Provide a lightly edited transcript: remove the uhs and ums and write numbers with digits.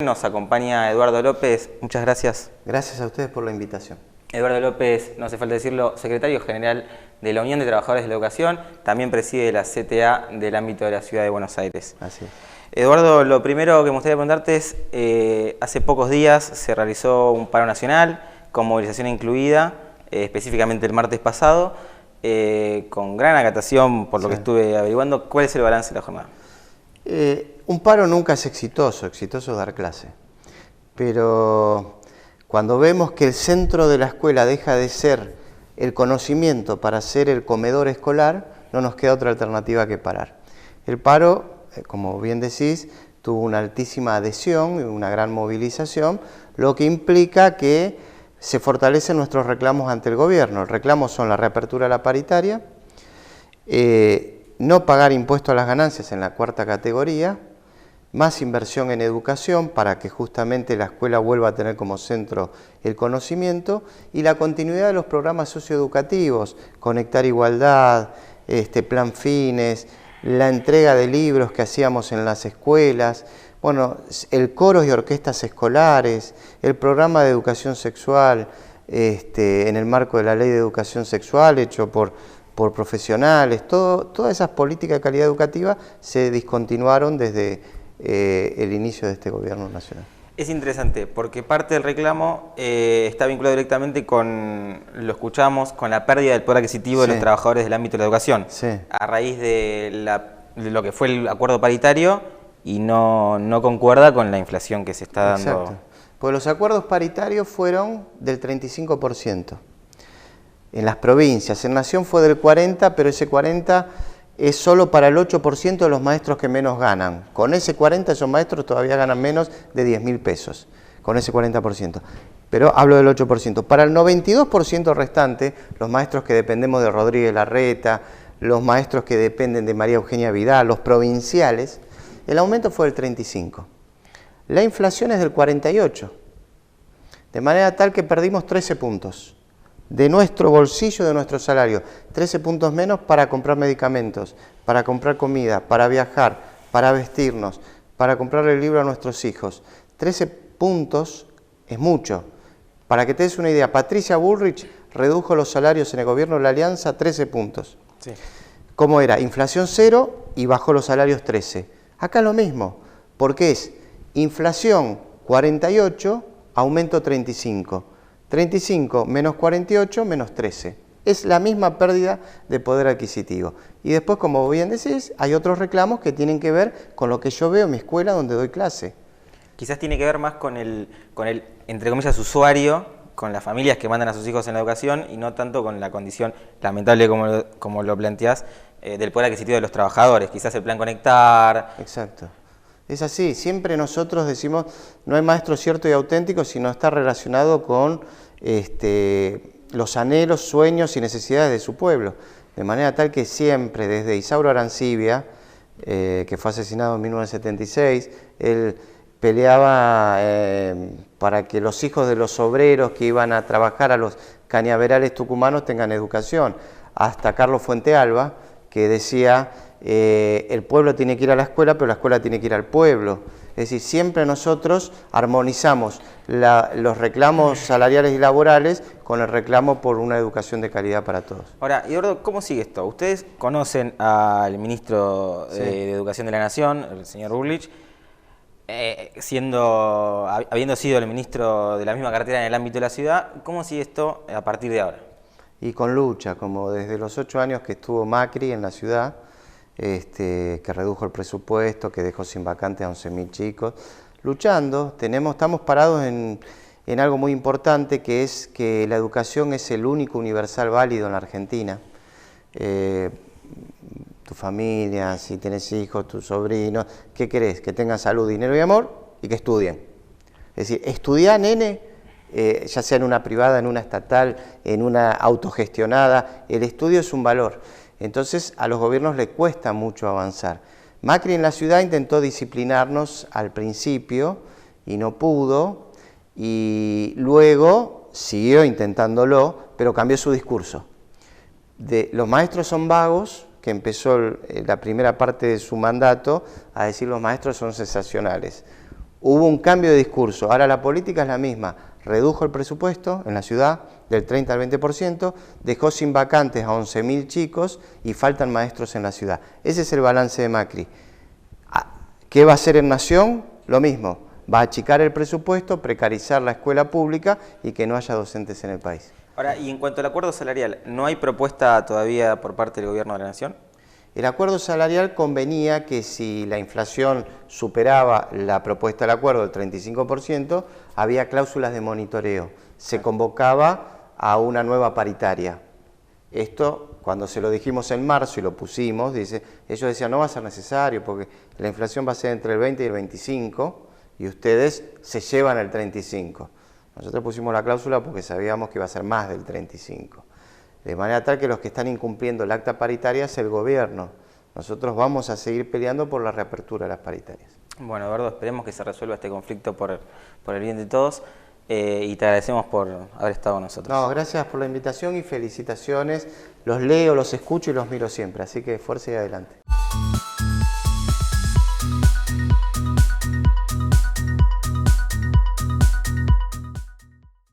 Nos acompaña Eduardo López, muchas gracias. Gracias a ustedes por la invitación. Eduardo López, no hace falta decirlo, secretario general de la Unión de Trabajadores de la Educación, también preside la CTA del ámbito de la Ciudad de Buenos Aires. Así es. Eduardo, lo primero que me gustaría preguntarte es, hace pocos días se realizó un paro nacional con movilización incluida, específicamente el martes pasado, con gran acatación por lo que estuve averiguando. ¿Cuál es el balance de la jornada? Un paro nunca es exitoso es dar clase, pero cuando vemos que el centro de la escuela deja de ser el conocimiento para ser el comedor escolar, no nos queda otra alternativa que parar. El paro, como bien decís, tuvo una altísima adhesión y una gran movilización, lo que implica que se fortalecen nuestros reclamos ante el gobierno. Los reclamos son la reapertura de la paritaria, no pagar impuestos a las ganancias en la cuarta categoría, más inversión en educación para que justamente la escuela vuelva a tener como centro el conocimiento y la continuidad de los programas socioeducativos, Conectar Igualdad, Plan Fines, la entrega de libros que hacíamos en las escuelas, bueno, el coros y orquestas escolares, el programa de educación sexual en el marco de la Ley de Educación Sexual hecho por profesionales, todas esas políticas de calidad educativa se discontinuaron desde el inicio de este gobierno nacional. Es interesante porque parte del reclamo está vinculado directamente con, lo escuchamos, con la pérdida del poder adquisitivo de los trabajadores del ámbito de la educación, a raíz de lo que fue el acuerdo paritario y no concuerda con la inflación que se está dando. Exacto, pues los acuerdos paritarios fueron del 35%. En las provincias, en Nación fue del 40%, pero ese 40% es solo para el 8% de los maestros que menos ganan. Con ese 40% esos maestros todavía ganan menos de 10.000 pesos, con ese 40%. Pero hablo del 8%. Para el 92% restante, los maestros que dependemos de Rodríguez Larreta, los maestros que dependen de María Eugenia Vidal, los provinciales, el aumento fue del 35%. La inflación es del 48%, de manera tal que perdimos 13 puntos. De nuestro bolsillo, de nuestro salario, 13 puntos menos para comprar medicamentos, para comprar comida, para viajar, para vestirnos, para comprarle el libro a nuestros hijos. 13 puntos es mucho. Para que te des una idea, Patricia Bullrich redujo los salarios en el gobierno de la Alianza 13 puntos. Sí. ¿Cómo era? Inflación 0 y bajó los salarios 13. Acá lo mismo, porque es inflación 48, aumento 35. 35 menos 48 menos 13. Es la misma pérdida de poder adquisitivo. Y después, como bien decís, hay otros reclamos que tienen que ver con lo que yo veo en mi escuela donde doy clase. Quizás tiene que ver más con el entre comillas, usuario, con las familias que mandan a sus hijos en la educación y no tanto con la condición lamentable como lo planteás del poder adquisitivo de los trabajadores. Quizás el plan Conectar. Exacto. Es así, siempre nosotros decimos, no hay maestro cierto y auténtico, sino está relacionado con los anhelos, sueños y necesidades de su pueblo. De manera tal que siempre, desde Isauro Arancibia, que fue asesinado en 1976, él peleaba para que los hijos de los obreros que iban a trabajar a los cañaverales tucumanos tengan educación. Hasta Carlos Fuentealba, que decía, el pueblo tiene que ir a la escuela, pero la escuela tiene que ir al pueblo. Es decir, siempre nosotros armonizamos los reclamos salariales y laborales con el reclamo por una educación de calidad para todos. Ahora, Eduardo, ¿cómo sigue esto? Ustedes conocen al ministro de Educación de la Nación, el señor Bullrich, habiendo sido el ministro de la misma cartera en el ámbito de la ciudad. ¿Cómo sigue esto a partir de ahora? Y con lucha, como desde los 8 años que estuvo Macri en la ciudad, que redujo el presupuesto, que dejó sin vacantes a 11.000 chicos, luchando. Estamos parados en algo muy importante, que es que la educación es el único universal válido en la Argentina. Tu familia, si tenés hijos, tus sobrinos, ¿qué querés? Que tengan salud, dinero y amor y que estudien. Es decir, estudiar, nene, ya sea en una privada, en una estatal, en una autogestionada, el estudio es un valor. Entonces a los gobiernos les cuesta mucho avanzar. Macri en la ciudad intentó disciplinarnos al principio y no pudo, y luego siguió intentándolo, pero cambió su discurso. Los maestros son vagos, que empezó la primera parte de su mandato a decir los maestros son sensacionales. Hubo un cambio de discurso, ahora la política es la misma, redujo el presupuesto en la ciudad del 30 al 20%, dejó sin vacantes a 11.000 chicos y faltan maestros en la ciudad. Ese es el balance de Macri. ¿Qué va a hacer en Nación? Lo mismo, va a achicar el presupuesto, precarizar la escuela pública y que no haya docentes en el país. Ahora, y en cuanto al acuerdo salarial, ¿no hay propuesta todavía por parte del Gobierno de la Nación? El acuerdo salarial convenía que si la inflación superaba la propuesta del acuerdo del 35%, había cláusulas de monitoreo. Se convocaba a una nueva paritaria. Esto, cuando se lo dijimos en marzo y lo pusimos, ellos decían no va a ser necesario porque la inflación va a ser entre el 20 y el 25 y ustedes se llevan el 35. Nosotros pusimos la cláusula porque sabíamos que iba a ser más del 35. De manera tal que los que están incumpliendo el acta paritaria es el gobierno. Nosotros vamos a seguir peleando por la reapertura de las paritarias. Bueno, Eduardo, esperemos que se resuelva este conflicto por el bien de todos y te agradecemos por haber estado con nosotros. No, gracias por la invitación y felicitaciones. Los leo, los escucho y los miro siempre, así que fuerza y adelante.